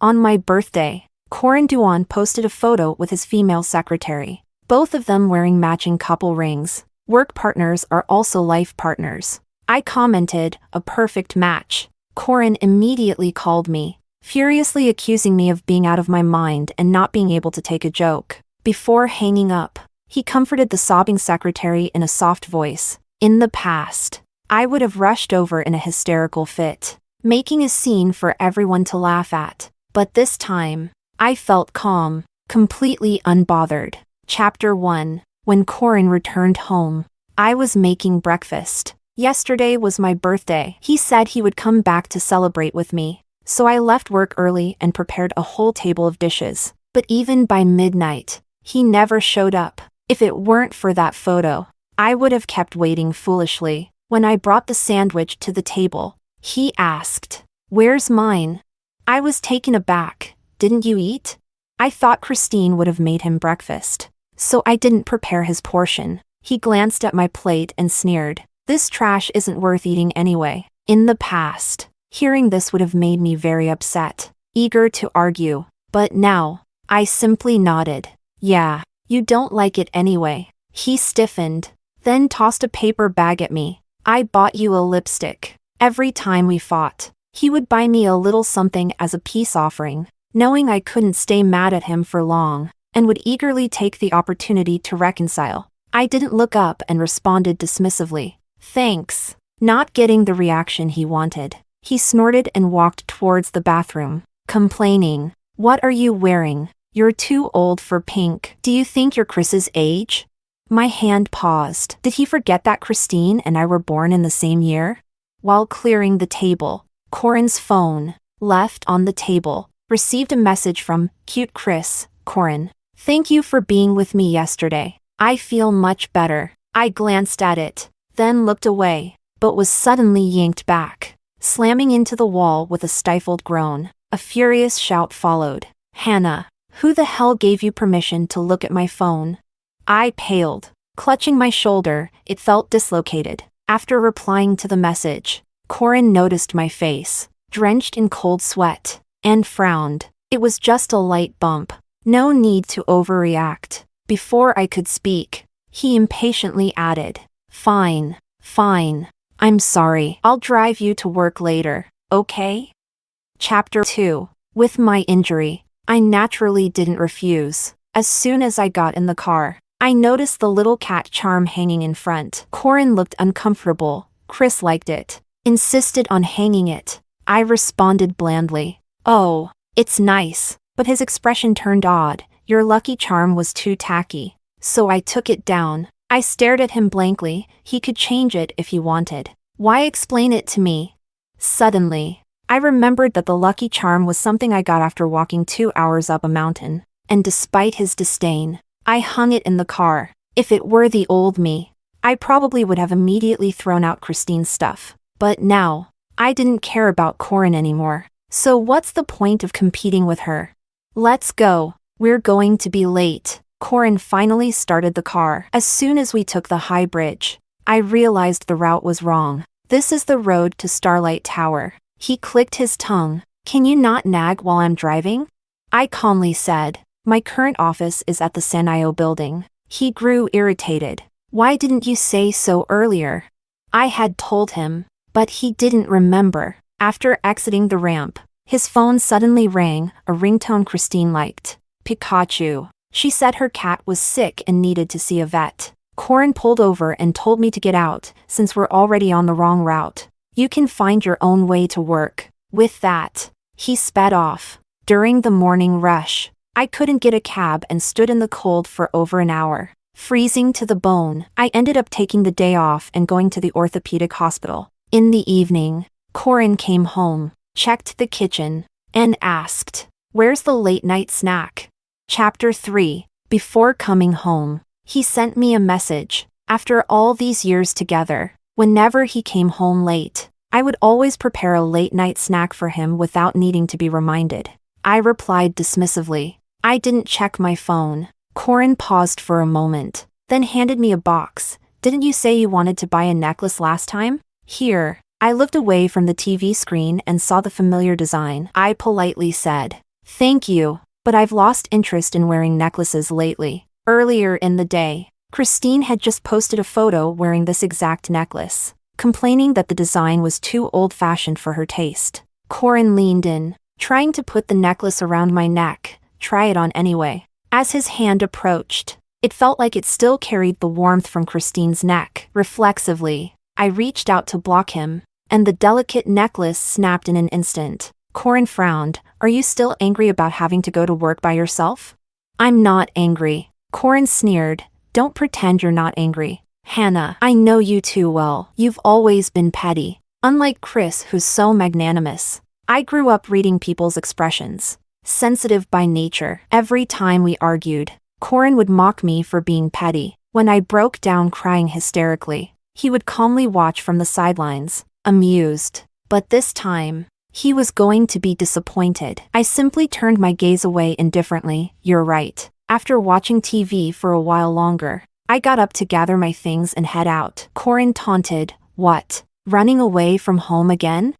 On my birthday, Corin Duan posted a photo with his female secretary, both of them wearing matching couple rings. Work partners are also life partners. I commented, a perfect match. Corin immediately called me, furiously accusing me of being out of my mind and not being able to take a joke. Before hanging up, he comforted the sobbing secretary in a soft voice. In the past, I would have rushed over in a hysterical fit, making a scene for everyone to laugh at. But this time, I felt calm, completely unbothered. Chapter 1. When Corin returned home, I was making breakfast. Yesterday was my birthday. He said he would come back to celebrate with me, so I left work early and prepared a whole table of dishes. But even by midnight, he never showed up. If it weren't for that photo, I would have kept waiting foolishly. When I brought the sandwich to the table, he asked, "Where's mine?" I was taken aback. "Didn't you eat?" I thought Christine would have made him breakfast, so I didn't prepare his portion. He glanced at my plate and sneered, "This trash isn't worth eating anyway." In the past, hearing this would have made me very upset, eager to argue. But now, I simply nodded. "Yeah, you don't like it anyway." He stiffened, then tossed a paper bag at me. "I bought you a lipstick. Every time we fought, he would buy me a little something as a peace offering." Knowing I couldn't stay mad at him for long, and would eagerly take the opportunity to reconcile, I didn't look up and responded dismissively, "Thanks." Not getting the reaction he wanted, he snorted and walked towards the bathroom, complaining, "What are you wearing? You're too old for pink. Do you think you're Chris's age?" My hand paused. Did he forget that Christine and I were born in the same year? While clearing the table, Corin's phone, left on the table, received a message from Cute Chris. "Corin, thank you for being with me yesterday. I feel much better." I glanced at it, then looked away, but was suddenly yanked back, slamming into the wall with a stifled groan. A furious shout followed. "Hannah, who the hell gave you permission to look at my phone?" I paled, clutching my shoulder. It felt dislocated. After replying to the message, Corin noticed my face, drenched in cold sweat, and frowned. It was just a light bump. No need to overreact. Before I could speak, he impatiently added, Fine. I'm sorry. I'll drive you to work later, okay?" Chapter 2. With my injury, I naturally didn't refuse. As soon as I got in the car, I noticed the little cat charm hanging in front. Corin looked uncomfortable. Chris liked it, insisted on hanging it. I responded blandly, "Oh, it's nice," but his expression turned odd. "Your lucky charm was too tacky, so I took it down." I stared at him blankly. He could change it if he wanted. Why explain it to me? Suddenly, I remembered that the lucky charm was something I got after walking 2 hours up a mountain, and despite his disdain, I hung it in the car. If it were the old me, I probably would have immediately thrown out Christine's stuff. But now, I didn't care about Corin anymore. So what's the point of competing with her? "Let's go. We're going to be late." Corin finally started the car. As soon as we took the high bridge, I realized the route was wrong. "This is the road to Starlight Tower." He clicked his tongue. "Can you not nag while I'm driving?" I calmly said, "My current office is at the Sanio building." He grew irritated. "Why didn't you say so earlier?" I had told him, but he didn't remember. After exiting the ramp, his phone suddenly rang, a ringtone Christine liked. "Pikachu." She said her cat was sick and needed to see a vet. Corin pulled over and told me to get out, since we're already on the wrong route. "You can find your own way to work." With that, he sped off. During the morning rush, I couldn't get a cab and stood in the cold for over an hour, freezing to the bone. I ended up taking the day off and going to the orthopedic hospital. In the evening, Corin came home, checked the kitchen, and asked, "Where's the late-night snack?" Chapter 3. Before coming home, he sent me a message. After all these years together, whenever he came home late, I would always prepare a late-night snack for him without needing to be reminded. I replied dismissively, "I didn't check my phone." Corin paused for a moment, then handed me a box. "Didn't you say you wanted to buy a necklace last time? Here." I looked away from the TV screen and saw the familiar design. I politely said, Thank you, but I've lost interest in wearing necklaces lately. Earlier in the day, Christine had just posted a photo wearing this exact necklace, complaining that the design was too old-fashioned for her taste. Corin leaned in, trying to put the necklace around my neck, try it on anyway. As his hand approached, it felt like it still carried the warmth from Christine's neck. Reflexively, I reached out to block him, and the delicate necklace snapped in an instant. Corin frowned. Are you still angry about having to go to work by yourself? I'm not angry. Corin sneered. Don't pretend you're not angry. Hannah, I know you too well. You've always been petty. Unlike Chris, who's so magnanimous. I grew up reading people's expressions. Sensitive by nature. Every time we argued, Corin would mock me for being petty. When I broke down crying hysterically, he would calmly watch from the sidelines, amused. But this time, he was going to be disappointed. I simply turned my gaze away indifferently. You're right. After watching TV for a while longer, I got up to gather my things and head out. Corin taunted. What? Running away from home again?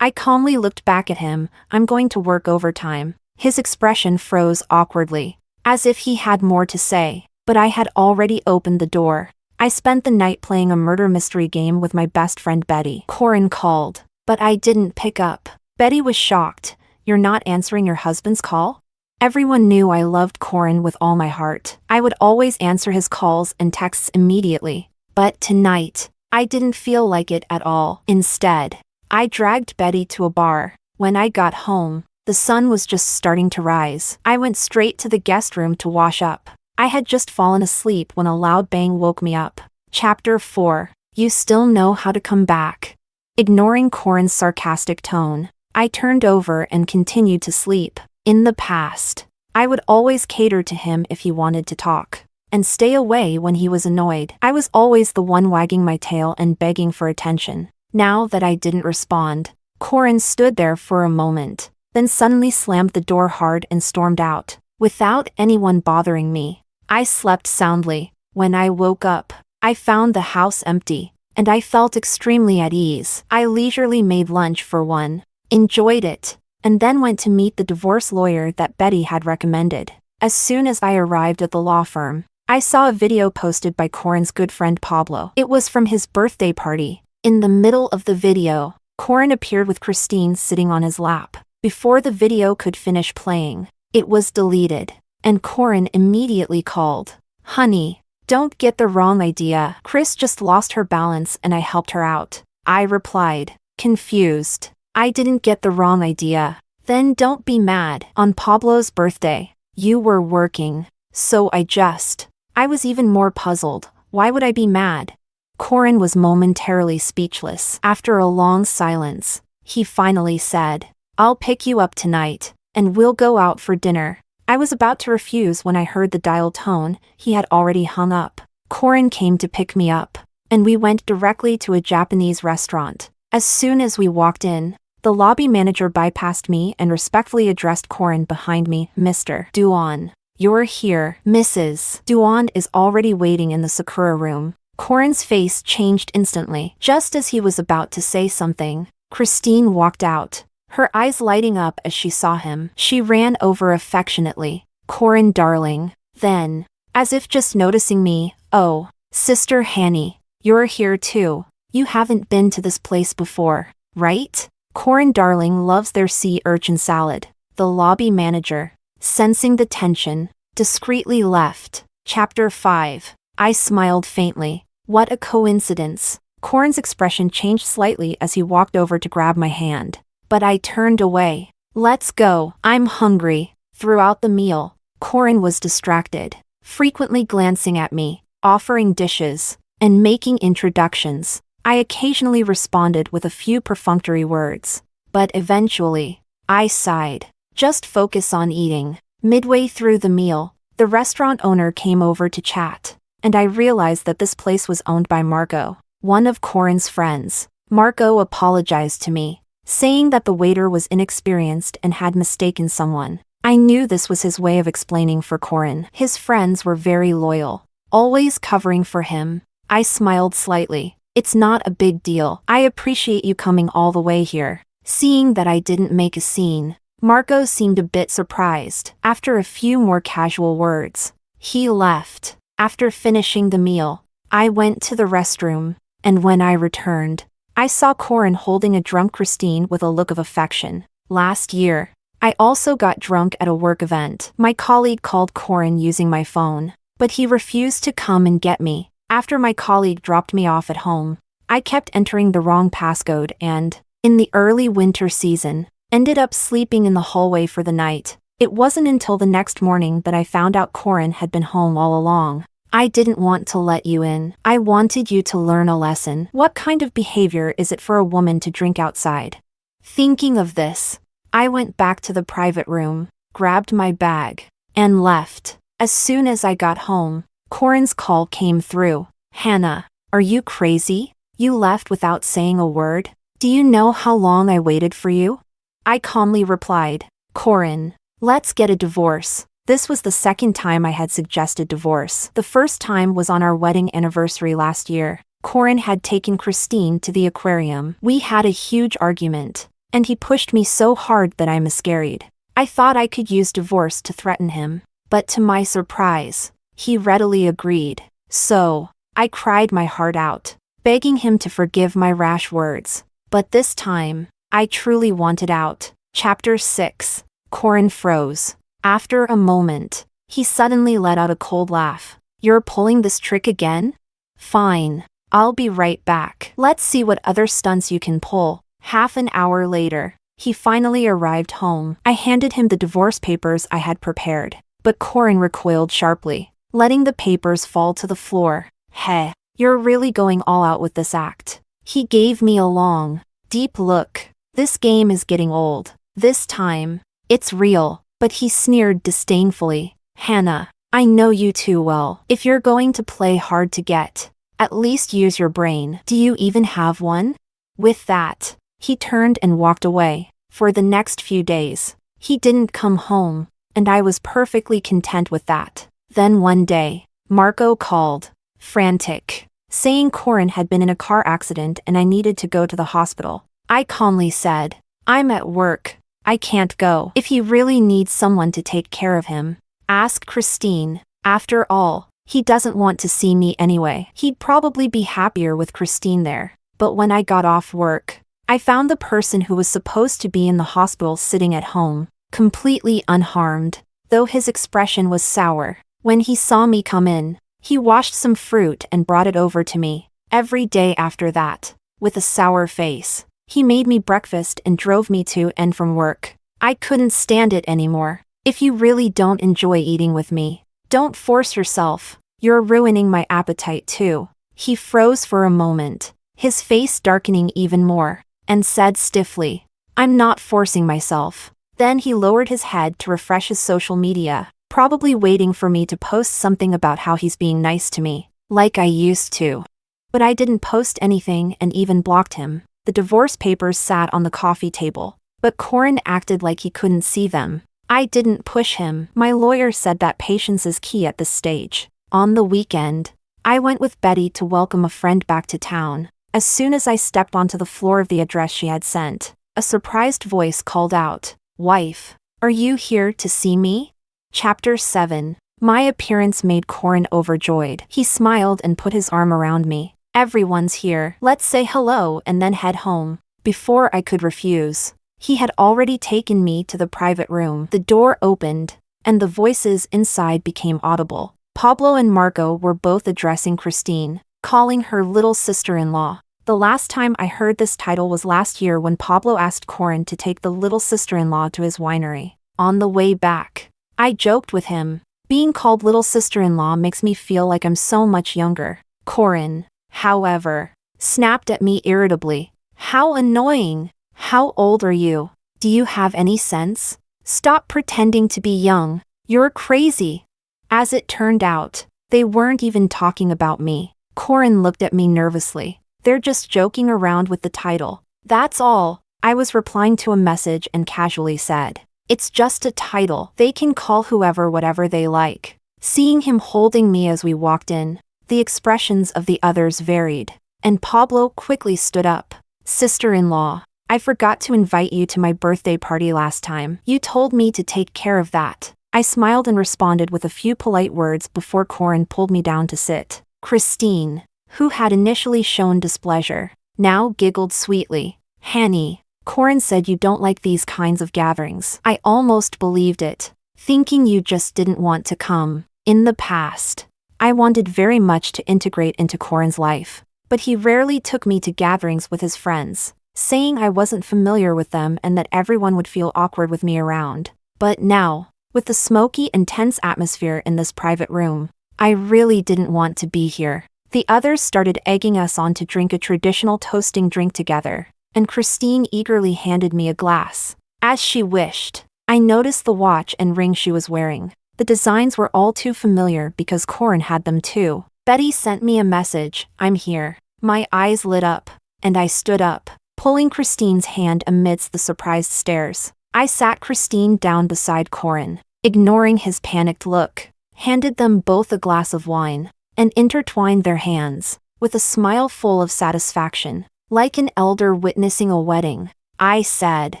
I calmly looked back at him. I'm going to work overtime. His expression froze awkwardly, as if he had more to say, but I had already opened the door. I spent the night playing a murder mystery game with my best friend Betty. Corin called, but I didn't pick up. Betty was shocked. You're not answering your husband's call? Everyone knew I loved Corin with all my heart. I would always answer his calls and texts immediately. But tonight, I didn't feel like it at all. Instead, I dragged Betty to a bar. When I got home, the sun was just starting to rise. I went straight to the guest room to wash up. I had just fallen asleep when a loud bang woke me up. Chapter 4. You still know how to come back. Ignoring Corin's sarcastic tone, I turned over and continued to sleep. In the past, I would always cater to him if he wanted to talk, and stay away when he was annoyed. I was always the one wagging my tail and begging for attention. Now that I didn't respond, Corin stood there for a moment, then suddenly slammed the door hard and stormed out, without anyone bothering me. I slept soundly. When I woke up, I found the house empty, and I felt extremely at ease. I leisurely made lunch for one, enjoyed it, and then went to meet the divorce lawyer that Betty had recommended. As soon as I arrived at the law firm, I saw a video posted by Corin's good friend Pablo. It was from his birthday party. In the middle of the video, Corin appeared with Christine sitting on his lap. Before the video could finish playing, it was deleted, and Corin immediately called. Honey, don't get the wrong idea. Chris just lost her balance and I helped her out. I replied, confused. I didn't get the wrong idea. Then don't be mad. On Pablo's birthday, you were working, so I was even more puzzled. Why would I be mad? Corin was momentarily speechless. After a long silence, he finally said, I'll pick you up tonight, and we'll go out for dinner. I was about to refuse when I heard the dial tone. He had already hung up. Corin came to pick me up, and we went directly to a Japanese restaurant. As soon as we walked in, the lobby manager bypassed me and respectfully addressed Corin behind me. Mr. Duan, you're here. Mrs. Duan is already waiting in the Sakura room. Corin's face changed instantly. Just as he was about to say something, Christine walked out, her eyes lighting up as she saw him. She ran over affectionately. Corin darling. Then, as if just noticing me, oh, Sister Hanny, you're here too. You haven't been to this place before, right? Corin darling loves their sea urchin salad. The lobby manager, sensing the tension, discreetly left. Chapter 5. I smiled faintly. What a coincidence. Corin's expression changed slightly as he walked over to grab my hand. But I turned away. Let's go. I'm hungry. Throughout the meal, Corin was distracted, frequently glancing at me, offering dishes, and making introductions. I occasionally responded with a few perfunctory words, but eventually, I sighed. Just focus on eating. Midway through the meal, the restaurant owner came over to chat, and I realized that this place was owned by Marco, one of Corin's friends. Marco apologized to me, saying that the waiter was inexperienced and had mistaken someone. I knew this was his way of explaining for Corin. His friends were very loyal, always covering for him. I smiled slightly. It's not a big deal. I appreciate you coming all the way here. Seeing that I didn't make a scene, Marco seemed a bit surprised. After a few more casual words, he left. After finishing the meal, I went to the restroom, and when I returned, I saw Corin holding a drunk Christine with a look of affection. Last year, I also got drunk at a work event. My colleague called Corin using my phone, but he refused to come and get me. After my colleague dropped me off at home, I kept entering the wrong passcode and, in the early winter season, ended up sleeping in the hallway for the night. It wasn't until the next morning that I found out Corin had been home all along. I didn't want to let you in. I wanted you to learn a lesson. What kind of behavior is it for a woman to drink outside? Thinking of this, I went back to the private room, grabbed my bag, and left. As soon as I got home, Corin's call came through. Hannah, are you crazy? You left without saying a word? Do you know how long I waited for you? I calmly replied, Corin, let's get a divorce. This was the second time I had suggested divorce. The first time was on our wedding anniversary last year. Corin had taken Christine to the aquarium. We had a huge argument, and he pushed me so hard that I miscarried. I thought I could use divorce to threaten him, but to my surprise, he readily agreed. So, I cried my heart out, begging him to forgive my rash words. But this time, I truly wanted out. Chapter 6. Corin froze. After a moment, he suddenly let out a cold laugh. You're pulling this trick again? Fine. I'll be right back. Let's see what other stunts you can pull. Half an hour later, he finally arrived home. I handed him the divorce papers I had prepared, but Corin recoiled sharply, letting the papers fall to the floor. Heh, you're really going all out with this act. He gave me a long, deep look. This game is getting old. This time, it's real. But he sneered disdainfully. Hannah, I know you too well. If you're going to play hard to get, at least use your brain. Do you even have one? With that, he turned and walked away. For the next few days, he didn't come home, and I was perfectly content with that. Then one day, Marco called, frantic, saying Corin had been in a car accident and I needed to go to the hospital. I calmly said, I'm at work. I can't go. If he really needs someone to take care of him, ask Christine. After all, he doesn't want to see me anyway. He'd probably be happier with Christine there. But when I got off work, I found the person who was supposed to be in the hospital sitting at home, completely unharmed, though his expression was sour. When he saw me come in, he washed some fruit and brought it over to me. Every day after that, with a sour face, he made me breakfast and drove me to and from work. I couldn't stand it anymore. If you really don't enjoy eating with me, don't force yourself. You're ruining my appetite too. He froze for a moment, his face darkening even more, and said stiffly, I'm not forcing myself. Then he lowered his head to refresh his social media, probably waiting for me to post something about how he's being nice to me, like I used to. But I didn't post anything and even blocked him. The divorce papers sat on the coffee table, but Corin acted like he couldn't see them. I didn't push him. My lawyer said that patience is key at this stage. On the weekend, I went with Betty to welcome a friend back to town. As soon as I stepped onto the floor of the address she had sent, a surprised voice called out, Wife, are you here to see me? Chapter 7. My appearance made Corin overjoyed. He smiled and put his arm around me. Everyone's here. Let's say hello and then head home. Before I could refuse, he had already taken me to the private room. The door opened, and the voices inside became audible. Pablo and Marco were both addressing Christine, calling her little sister-in-law. The last time I heard this title was last year when Pablo asked Corin to take the little sister-in-law to his winery. On the way back, I joked with him, being called little sister-in-law makes me feel like I'm so much younger. Corin, however, snapped at me irritably. How annoying! How old are you? Do you have any sense? Stop pretending to be young. You're crazy. As it turned out, they weren't even talking about me. Corin looked at me nervously. They're just joking around with the title. That's all. I was replying to a message and casually said, it's just a title. They can call whoever whatever they like. Seeing him holding me as we walked in, the expressions of the others varied, and Pablo quickly stood up. Sister-in-law, I forgot to invite you to my birthday party last time. You told me to take care of that. I smiled and responded with a few polite words before Corin pulled me down to sit. Christine, who had initially shown displeasure, now giggled sweetly. Hanny, Corin said you don't like these kinds of gatherings. I almost believed it, thinking you just didn't want to come. In the past, I wanted very much to integrate into Corin's life, but he rarely took me to gatherings with his friends, saying I wasn't familiar with them and that everyone would feel awkward with me around. But now, with the smoky and tense atmosphere in this private room, I really didn't want to be here. The others started egging us on to drink a traditional toasting drink together, and Christine eagerly handed me a glass. As she wished, I noticed the watch and ring she was wearing. The designs were all too familiar because Corin had them too. Betty sent me a message, I'm here. My eyes lit up, and I stood up, pulling Christine's hand amidst the surprised stares. I sat Christine down beside Corin, ignoring his panicked look, handed them both a glass of wine, and intertwined their hands, with a smile full of satisfaction. Like an elder witnessing a wedding, I said,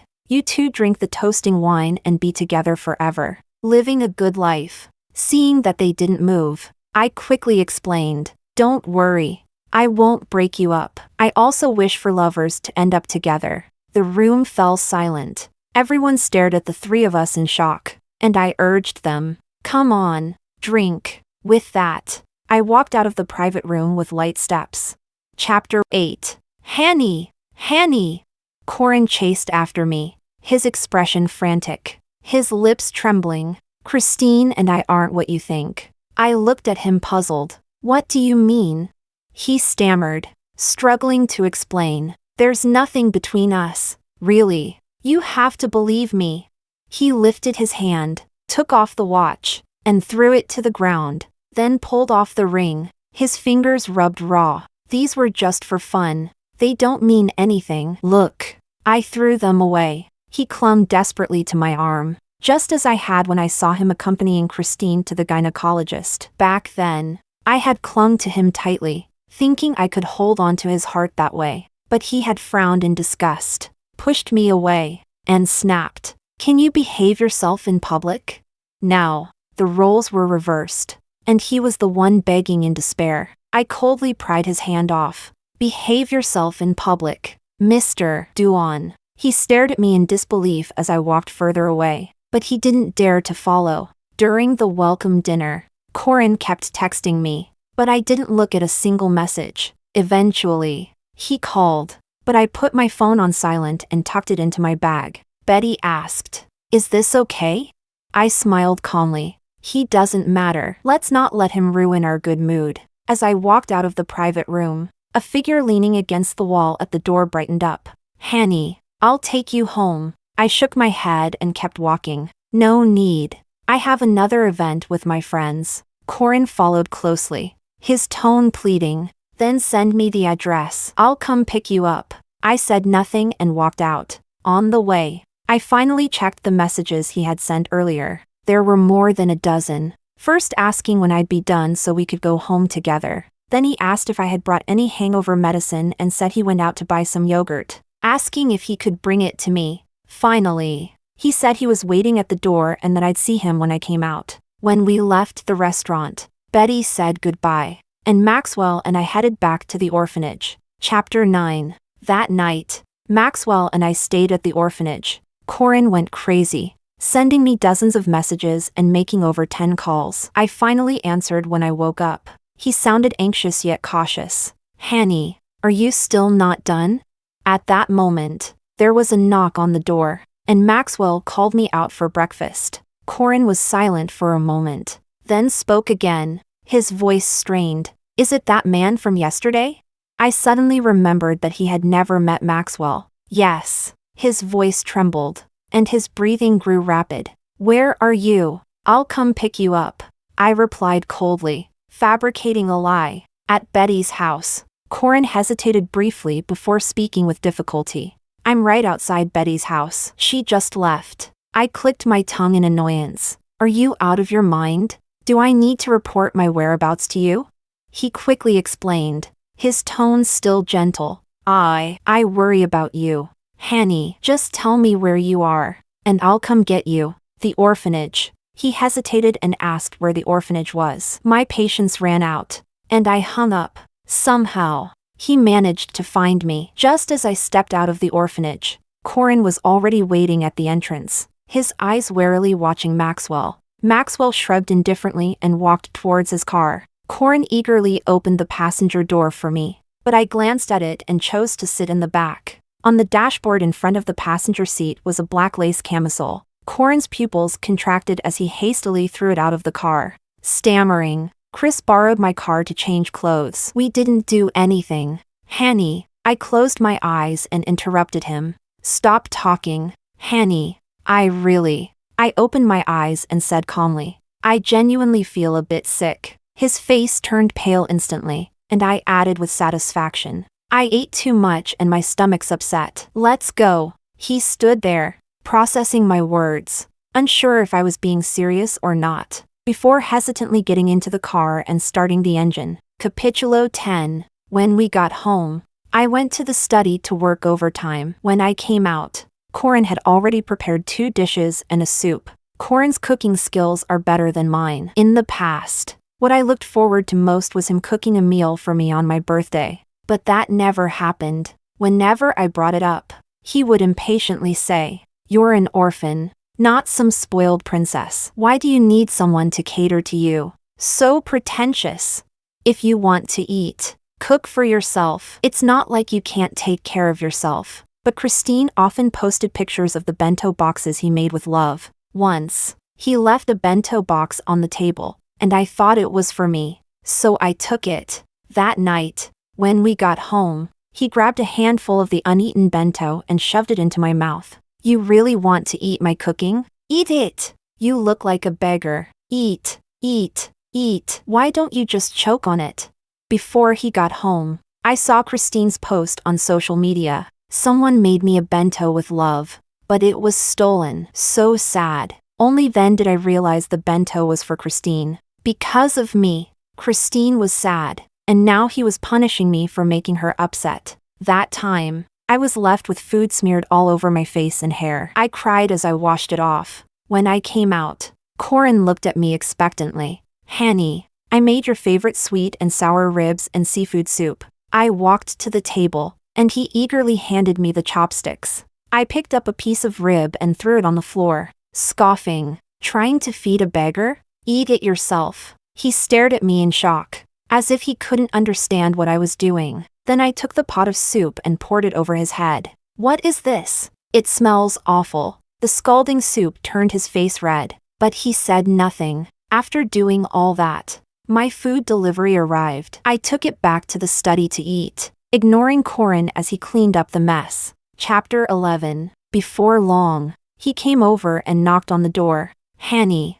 you two drink the toasting wine and be together forever, living a good life. Seeing that they didn't move, I quickly explained, don't worry, I won't break you up. I also wish for lovers to end up together. The room fell silent. Everyone stared at the three of us in shock, and I urged them, come on, drink. With that, I walked out of the private room with light steps. Chapter 8. Hanny! Hanny! Corin chased after me, his expression frantic, his lips trembling. Christine and I aren't what you think. I looked at him puzzled. What do you mean? He stammered, struggling to explain. There's nothing between us, really. You have to believe me. He lifted his hand, took off the watch, and threw it to the ground, then pulled off the ring. His fingers rubbed raw. These were just for fun. They don't mean anything. Look. I threw them away. He clung desperately to my arm, just as I had when I saw him accompanying Christine to the gynecologist. Back then, I had clung to him tightly, thinking I could hold on to his heart that way. But he had frowned in disgust, pushed me away, and snapped. Can you behave yourself in public? Now, the roles were reversed, and he was the one begging in despair. I coldly pried his hand off. Behave yourself in public, Mr. Duan. He stared at me in disbelief as I walked further away, but he didn't dare to follow. During the welcome dinner, Corin kept texting me, but I didn't look at a single message. Eventually, he called, but I put my phone on silent and tucked it into my bag. Betty asked, "Is this okay?" I smiled calmly. He doesn't matter. Let's not let him ruin our good mood. As I walked out of the private room, a figure leaning against the wall at the door brightened up. "Hanny, I'll take you home." I shook my head and kept walking. "No need. I have another event with my friends." Corin followed closely, his tone pleading. "Then send me the address. I'll come pick you up." I said nothing and walked out. On the way, I finally checked the messages he had sent earlier. There were more than a dozen. First asking when I'd be done so we could go home together. Then he asked if I had brought any hangover medicine and said he went out to buy some yogurt, asking if he could bring it to me. Finally, he said he was waiting at the door and that I'd see him when I came out. When we left the restaurant, Betty said goodbye, and Maxwell and I headed back to the orphanage. Chapter 9. That night, Maxwell and I stayed at the orphanage. Corin went crazy, sending me dozens of messages and making over 10 calls. I finally answered when I woke up. He sounded anxious yet cautious. "Hanny, are you still not done?" At that moment, there was a knock on the door, and Maxwell called me out for breakfast. Corin was silent for a moment, then spoke again, his voice strained. "Is it that man from yesterday?" I suddenly remembered that he had never met Maxwell. "Yes." His voice trembled, and his breathing grew rapid. "Where are you? I'll come pick you up." I replied coldly, fabricating a lie. "At Betty's house." Corin hesitated briefly before speaking with difficulty. "I'm right outside Betty's house. She just left." I clicked my tongue in annoyance. "Are you out of your mind? Do I need to report my whereabouts to you?" He quickly explained, his tone still gentle. I worry about you. Hanny, just tell me where you are, and I'll come get you. The orphanage. He hesitated and asked where the orphanage was. My patience ran out, and I hung up. Somehow, he managed to find me. Just as I stepped out of the orphanage, Corin was already waiting at the entrance, his eyes warily watching Maxwell. Maxwell shrugged indifferently and walked towards his car. Corin eagerly opened the passenger door for me, but I glanced at it and chose to sit in the back. On the dashboard in front of the passenger seat was a black lace camisole. Corin's pupils contracted as he hastily threw it out of the car. Stammering, Chris borrowed my car to change clothes. We didn't do anything. Hanny, I closed my eyes and interrupted him. Stop talking. Hanny, I opened my eyes and said calmly, I genuinely feel a bit sick. His face turned pale instantly, and I added with satisfaction, I ate too much and my stomach's upset. Let's go. He stood there, processing my words, unsure if I was being serious or not, before hesitantly getting into the car and starting the engine. Capitulo 10. When we got home, I went to the study to work overtime. When I came out, Corin had already prepared 2 dishes and a soup. Corin's cooking skills are better than mine. In the past, what I looked forward to most was him cooking a meal for me on my birthday. But that never happened. Whenever I brought it up, he would impatiently say, You're an orphan, not some spoiled princess. Why do you need someone to cater to you? So pretentious. If you want to eat, cook for yourself. It's not like you can't take care of yourself. But Christine often posted pictures of the bento boxes he made with love. Once, he left a bento box on the table, and I thought it was for me, so I took it. That night, when we got home, he grabbed a handful of the uneaten bento and shoved it into my mouth. You really want to eat my cooking? Eat it! You look like a beggar. Eat, eat, eat. Why don't you just choke on it? Before he got home, I saw Christine's post on social media. Someone made me a bento with love, but it was stolen. So sad. Only then did I realize the bento was for Christine. Because of me, Christine was sad, and now he was punishing me for making her upset. That time, I was left with food smeared all over my face and hair. I cried as I washed it off. When I came out, Corin looked at me expectantly. Hanny, I made your favorite sweet and sour ribs and seafood soup. I walked to the table, and he eagerly handed me the chopsticks. I picked up a piece of rib and threw it on the floor, scoffing. Trying to feed a beggar? Eat it yourself. He stared at me in shock, as if he couldn't understand what I was doing. Then I took the pot of soup and poured it over his head. What is this? It smells awful. The scalding soup turned his face red, but he said nothing. After doing all that, my food delivery arrived. I took it back to the study to eat, ignoring Corin as he cleaned up the mess. Chapter 11. Before long, he came over and knocked on the door. Hanny,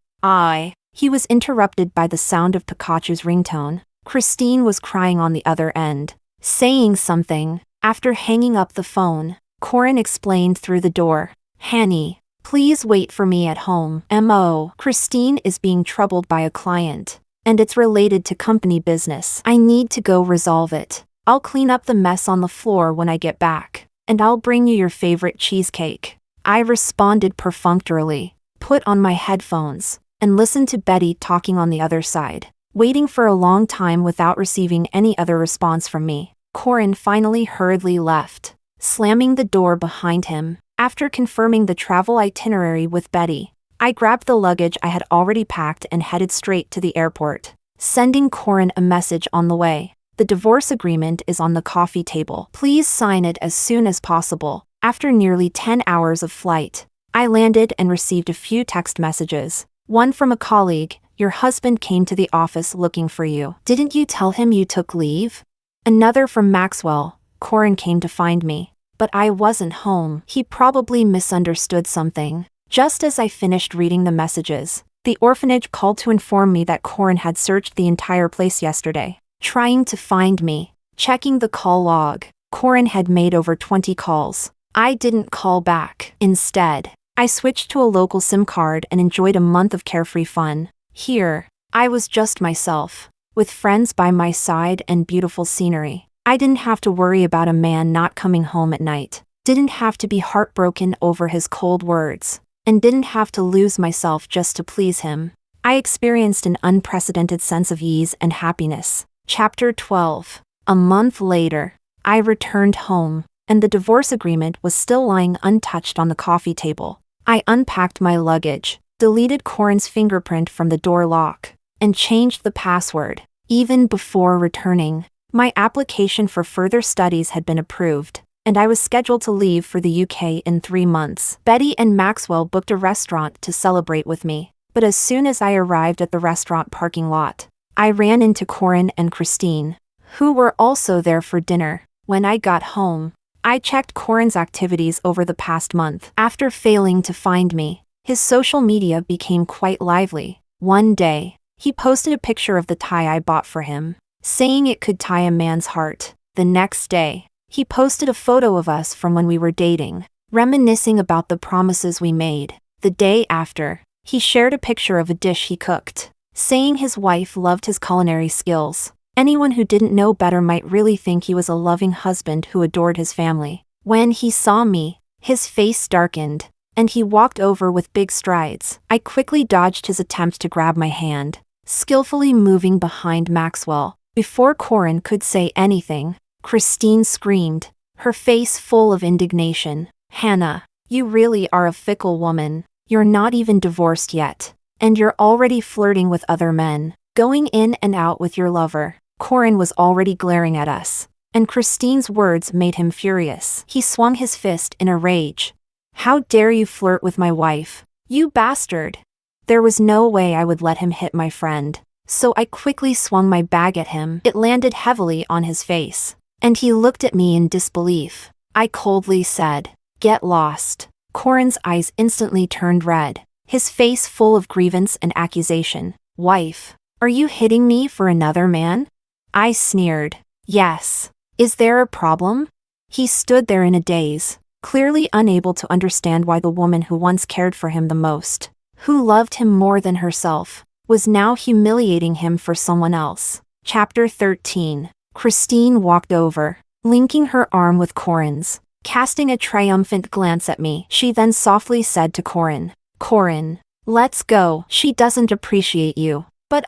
He was interrupted by the sound of Pikachu's ringtone. Christine was crying on the other end, saying something. After hanging up the phone, Corin explained through the door. Hanny, please wait for me at home. Christine is being troubled by a client, and it's related to company business. I need to go resolve it. I'll clean up the mess on the floor when I get back, and I'll bring you your favorite cheesecake. I responded perfunctorily, put on my headphones, and listened to Betty talking on the other side, waiting for a long time without receiving any other response from me. Corin finally hurriedly left, slamming the door behind him. After confirming the travel itinerary with Betty, I grabbed the luggage I had already packed and headed straight to the airport, sending Corin a message on the way. The divorce agreement is on the coffee table. Please sign it as soon as possible. After nearly 10 hours of flight, I landed and received a few text messages. One from a colleague, your husband came to the office looking for you. Didn't you tell him you took leave? Another from Maxwell, Corin came to find me, but I wasn't home. He probably misunderstood something. Just as I finished reading the messages, the orphanage called to inform me that Corin had searched the entire place yesterday, trying to find me. Checking the call log, Corin had made over 20 calls. I didn't call back. Instead, I switched to a local SIM card and enjoyed a month of carefree fun. Here, I was just myself, with friends by my side and beautiful scenery. I didn't have to worry about a man not coming home at night. didn't have to be heartbroken over his cold words, and didn't have to lose myself just to please him. I experienced an unprecedented sense of ease and happiness. Chapter 12. A month later, I returned home, and the divorce agreement was still lying untouched on the coffee table. I unpacked my luggage, deleted Corin's fingerprint from the door lock, and changed the password. Even before returning, my application for further studies had been approved, and I was scheduled to leave for the UK in 3 months. Betty and Maxwell booked a restaurant to celebrate with me, but as soon as I arrived at the restaurant parking lot, I ran into Corin and Christine, who were also there for dinner. When I got home, I checked Corin's activities over the past month. After failing to find me, his social media became quite lively. One day, he posted a picture of the tie I bought for him, saying it could tie a man's heart. The next day, he posted a photo of us from when we were dating, reminiscing about the promises we made. The day after, he shared a picture of a dish he cooked, saying his wife loved his culinary skills. Anyone who didn't know better might really think he was a loving husband who adored his family. When he saw me, his face darkened, and he walked over with big strides. I quickly dodged his attempt to grab my hand, skillfully moving behind Maxwell. Before Corin could say anything, Christine screamed, her face full of indignation. "Hannah, you really are a fickle woman. You're not even divorced yet, and you're already flirting with other men, going in and out with your lover." Corin was already glaring at us, and Christine's words made him furious. He swung his fist in a rage. "How dare you flirt with my wife, you bastard!" There was no way I would let him hit my friend, so I quickly swung my bag at him. It landed heavily on his face, and he looked at me in disbelief. I coldly said, "Get lost." Corin's eyes instantly turned red, his face full of grievance and accusation. "Wife, are you hitting me for another man?" I sneered. "Yes. Is there a problem?" He stood there in a daze, clearly unable to understand why the woman who once cared for him the most, who loved him more than herself, was now humiliating him for someone else. Chapter 13. Christine walked over, linking her arm with Corin's, casting a triumphant glance at me. She then softly said to Corin, "Corin, let's go. She doesn't appreciate you." "But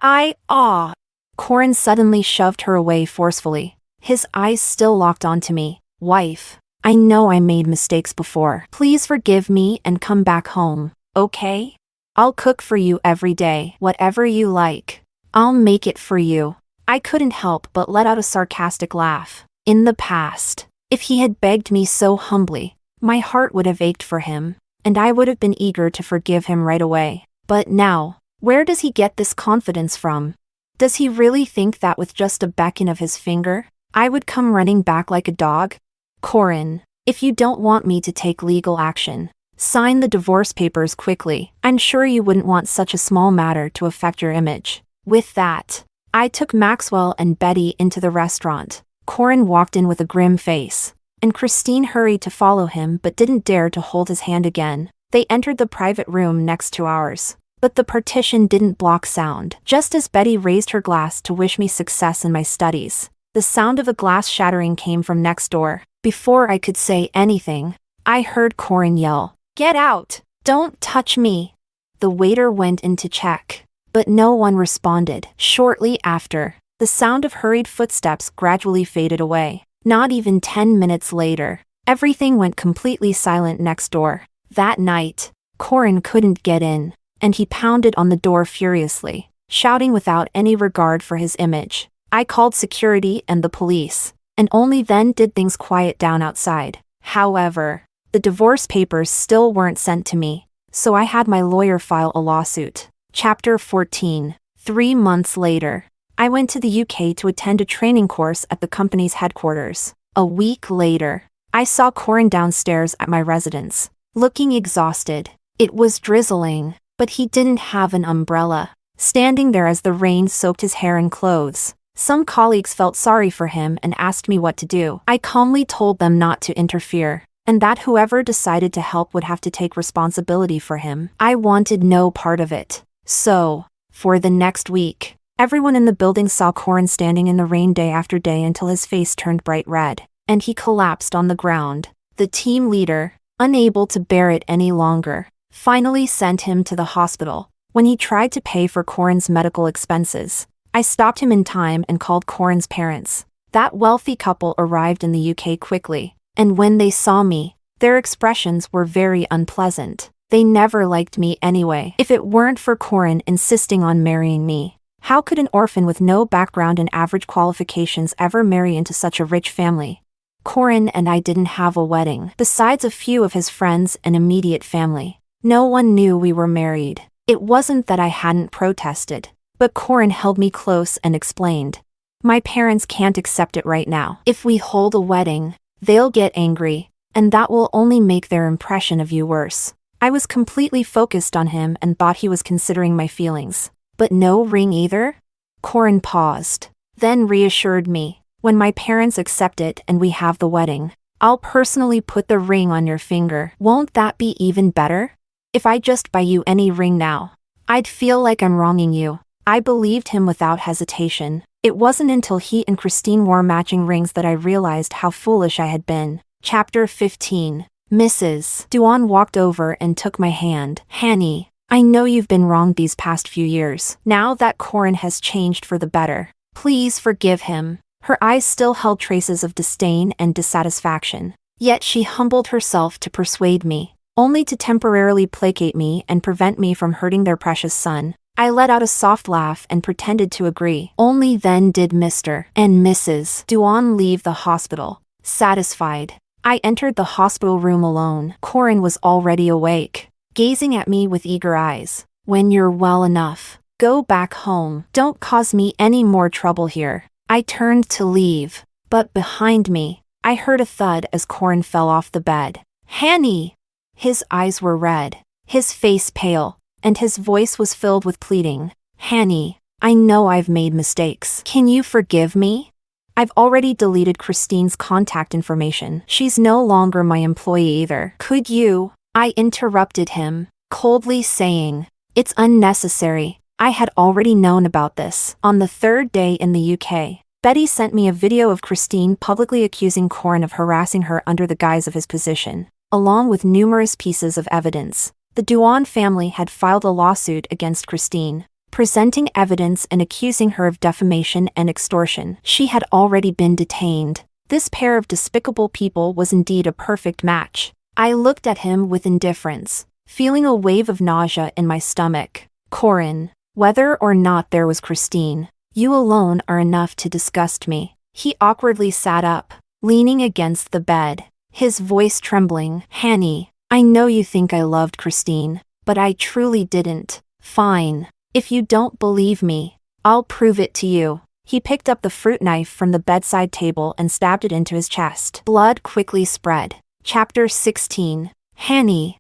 Corin suddenly shoved her away forcefully, his eyes still locked onto me. "Wife, I know I made mistakes before. Please forgive me and come back home, okay? I'll cook for you every day, whatever you like. I'll make it for you." I couldn't help but let out a sarcastic laugh. In the past, if he had begged me so humbly, my heart would have ached for him, and I would have been eager to forgive him right away. But now, where does he get this confidence from? Does he really think that with just a beckon of his finger, I would come running back like a dog? "Corin, if you don't want me to take legal action, sign the divorce papers quickly. I'm sure you wouldn't want such a small matter to affect your image." With that, I took Maxwell and Betty into the restaurant. Corin walked in with a grim face, and Christine hurried to follow him but didn't dare to hold his hand again. They entered the private room next to ours, but the partition didn't block sound. Just as Betty raised her glass to wish me success in my studies, the sound of a glass shattering came from next door. Before I could say anything, I heard Corin yell, "Get out! Don't touch me!" The waiter went in to check, but no one responded. Shortly after, the sound of hurried footsteps gradually faded away. Not even 10 minutes later, everything went completely silent next door. That night, Corin couldn't get in, and he pounded on the door furiously, shouting without any regard for his image. I called security and the police, and only then did things quiet down outside. However, the divorce papers still weren't sent to me, so I had my lawyer file a lawsuit. Chapter 14. 3 months later, I went to the UK to attend a training course at the company's headquarters. A week later, I saw Corin downstairs at my residence, looking exhausted. It was drizzling, but he didn't have an umbrella, standing there as the rain soaked his hair and clothes. Some colleagues felt sorry for him and asked me what to do. I calmly told them not to interfere, and that whoever decided to help would have to take responsibility for him. I wanted no part of it. So, for the next week, everyone in the building saw Corin standing in the rain day after day until his face turned bright red, and he collapsed on the ground. The The team leader, unable to bear it any longer, finally sent him to the hospital. When he tried to pay for Corin's medical expenses, I stopped him in time and called Corin's parents. That wealthy couple arrived in the UK quickly, and when they saw me, their expressions were very unpleasant. They never liked me anyway. If it weren't for Corin insisting on marrying me, how could an orphan with no background and average qualifications ever marry into such a rich family? Corin and I didn't have a wedding. Besides a few of his friends and immediate family, no one knew we were married. It wasn't that I hadn't protested, but Corin held me close and explained, "My parents can't accept it right now. If we hold a wedding, they'll get angry, and that will only make their impression of you worse." I was completely focused on him and thought he was considering my feelings. But no ring either? Corin paused, then reassured me, "When my parents accept it and we have the wedding, I'll personally put the ring on your finger. Won't that be even better? If I just buy you any ring now, I'd feel like I'm wronging you." I believed him without hesitation. It wasn't until he and Christine wore matching rings that I realized how foolish I had been. Chapter 15. Mrs. Duan walked over and took my hand. "Hanny, I know you've been wrong these past few years. Now that Corin has changed for the better, please forgive him." Her eyes still held traces of disdain and dissatisfaction. Yet she humbled herself to persuade me, only to temporarily placate me and prevent me from hurting their precious son. I let out a soft laugh and pretended to agree. Only then did Mr. and Mrs. Duan leave the hospital. Satisfied, I entered the hospital room alone. Corin was already awake, gazing at me with eager eyes. "When you're well enough, go back home. Don't cause me any more trouble here." I turned to leave, but behind me, I heard a thud as Corin fell off the bed. "Hanny!" His eyes were red, his face pale, and his voice was filled with pleading. "Hanny, I know I've made mistakes. Can you forgive me? I've already deleted Christine's contact information. She's no longer my employee either. Could you?" I interrupted him, coldly saying, "It's unnecessary. I had already known about this." On the third day in the UK, Betty sent me a video of Christine publicly accusing Corin of harassing her under the guise of his position, along with numerous pieces of evidence. The Duan family had filed a lawsuit against Christine, presenting evidence and accusing her of defamation and extortion. She had already been detained. This pair of despicable people was indeed a perfect match. I looked at him with indifference, feeling a wave of nausea in my stomach. "Corin, whether or not there was Christine, you alone are enough to disgust me." He awkwardly sat up, leaning against the bed, his voice trembling. "Hanny, I know you think I loved Christine, but I truly didn't." "Fine. If you don't believe me, I'll prove it to you." He picked up the fruit knife from the bedside table and stabbed it into his chest. Blood quickly spread. Chapter 16. Hanny.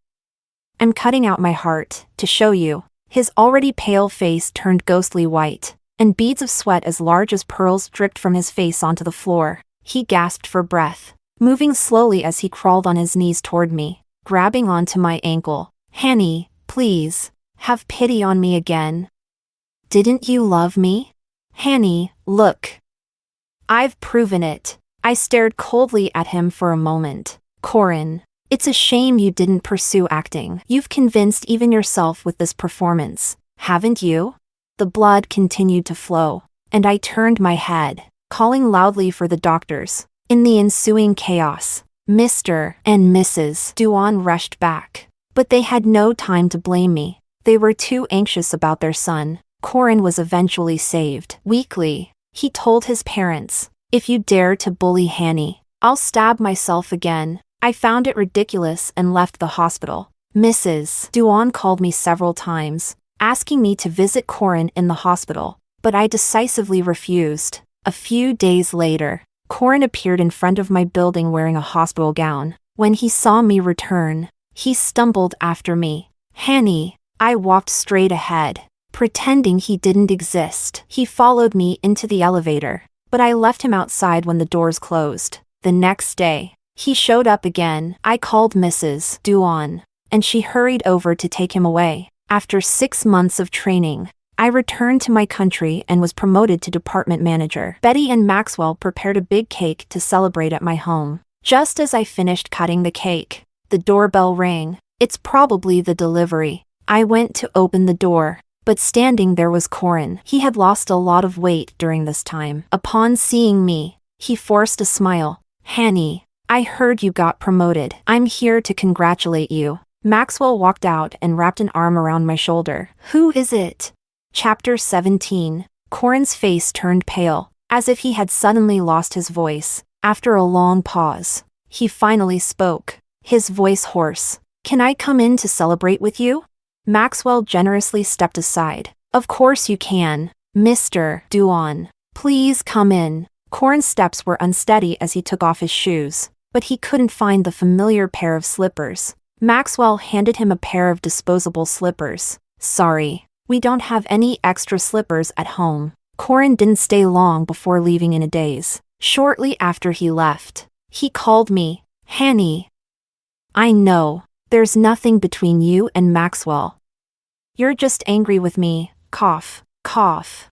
"I'm cutting out my heart, to show you." His already pale face turned ghostly white, and beads of sweat as large as pearls dripped from his face onto the floor. He gasped for breath, moving slowly as he crawled on his knees toward me, grabbing onto my ankle. "Hanny, please, have pity on me again. Didn't you love me? Hanny, look. I've proven it." I stared coldly at him for a moment. "Corin, it's a shame you didn't pursue acting. You've convinced even yourself with this performance, haven't you?" The blood continued to flow, and I turned my head, calling loudly for the doctors. In the ensuing chaos, Mr. and Mrs. Duan rushed back, but they had no time to blame me. They were too anxious about their son. Corin was eventually saved. Weakly, he told his parents, "If you dare to bully Hanny, I'll stab myself again." I found it ridiculous and left the hospital. Mrs. Duan called me several times, asking me to visit Corin in the hospital, but I decisively refused. A few days later, Corin appeared in front of my building wearing a hospital gown. When he saw me return, he stumbled after me. "Hanny." I walked straight ahead, pretending he didn't exist. He followed me into the elevator, but I left him outside when the doors closed. The next day, he showed up again. I called Mrs. Duan, and she hurried over to take him away. After 6 months of training, I returned to my country and was promoted to department manager. Betty and Maxwell prepared a big cake to celebrate at my home. Just as I finished cutting the cake, the doorbell rang. It's probably the delivery. I went to open the door, but standing there was Corin. He had lost a lot of weight during this time. Upon seeing me, he forced a smile. "Hanny, I heard you got promoted. I'm here to congratulate you." Maxwell walked out and wrapped an arm around my shoulder. "Who is it?" Chapter 17. Corin's face turned pale, as if he had suddenly lost his voice. After a long pause, he finally spoke, his voice hoarse. "Can I come in to celebrate with you?" Maxwell generously stepped aside. "Of course you can, Mr. Duan. Please come in." Corin's steps were unsteady as he took off his shoes, but he couldn't find the familiar pair of slippers. Maxwell handed him a pair of disposable slippers. "Sorry, we don't have any extra slippers at home." Corin didn't stay long before leaving in a daze. Shortly after he left, he called me, "Hanny. I know, there's nothing between you and Maxwell. You're just angry with me." Cough, cough.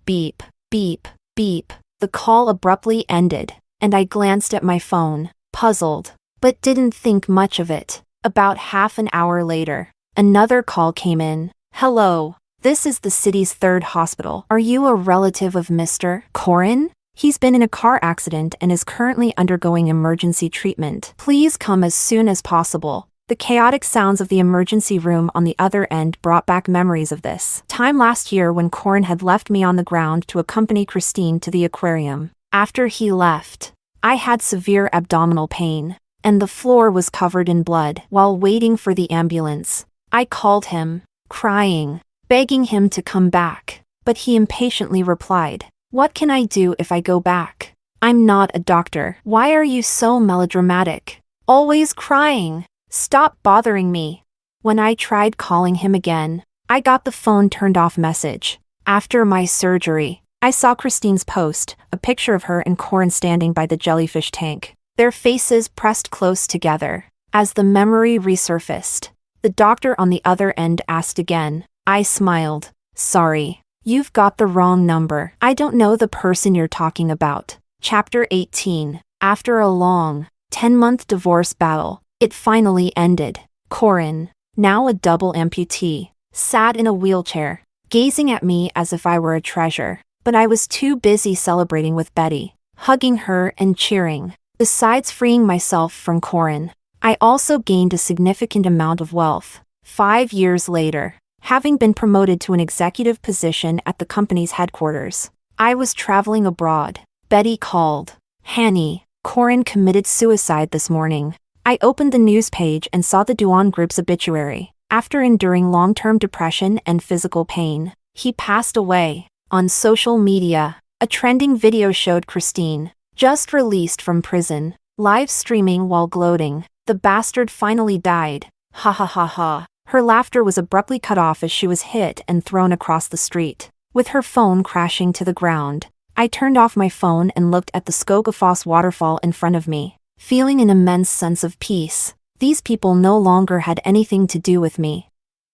Beep, beep, beep. The call abruptly ended, and I glanced at my phone, puzzled, but didn't think much of it. About half an hour later, another call came in. "Hello, this is the city's third hospital. Are you a relative of Mr. Corin? He's been in a car accident and is currently undergoing emergency treatment. Please come as soon as possible." The chaotic sounds of the emergency room on the other end brought back memories of this time last year when Corin had left me on the ground to accompany Christine to the aquarium. After he left, I had severe abdominal pain, and the floor was covered in blood. While waiting for the ambulance, I called him, crying, begging him to come back, but he impatiently replied, "What can I do if I go back? I'm not a doctor." "Why are you so melodramatic? Always crying. Stop bothering me." When I tried calling him again, I got the phone turned off message. After my surgery, I saw Christine's post, a picture of her and Corin standing by the jellyfish tank, their faces pressed close together. As the memory resurfaced, the doctor on the other end asked again. I smiled. "Sorry, you've got the wrong number. I don't know the person you're talking about." Chapter 18. After a long, 10-month divorce battle, it finally ended. Corin, now a double amputee, sat in a wheelchair, gazing at me as if I were a treasure. But I was too busy celebrating with Betty, hugging her and cheering. Besides freeing myself from Corin, I also gained a significant amount of wealth. 5 years later, having been promoted to an executive position at the company's headquarters, I was traveling abroad. Betty called. "Hanny, Corin committed suicide this morning." I opened the news page and saw the Duan Group's obituary. After enduring long-term depression and physical pain, he passed away. On social media, a trending video showed Christine, just released from prison, live streaming while gloating. "The bastard finally died. Ha ha ha ha." Her laughter was abruptly cut off as she was hit and thrown across the street, with her phone crashing to the ground. I turned off my phone and looked at the Skogafoss waterfall in front of me, feeling an immense sense of peace. These people no longer had anything to do with me.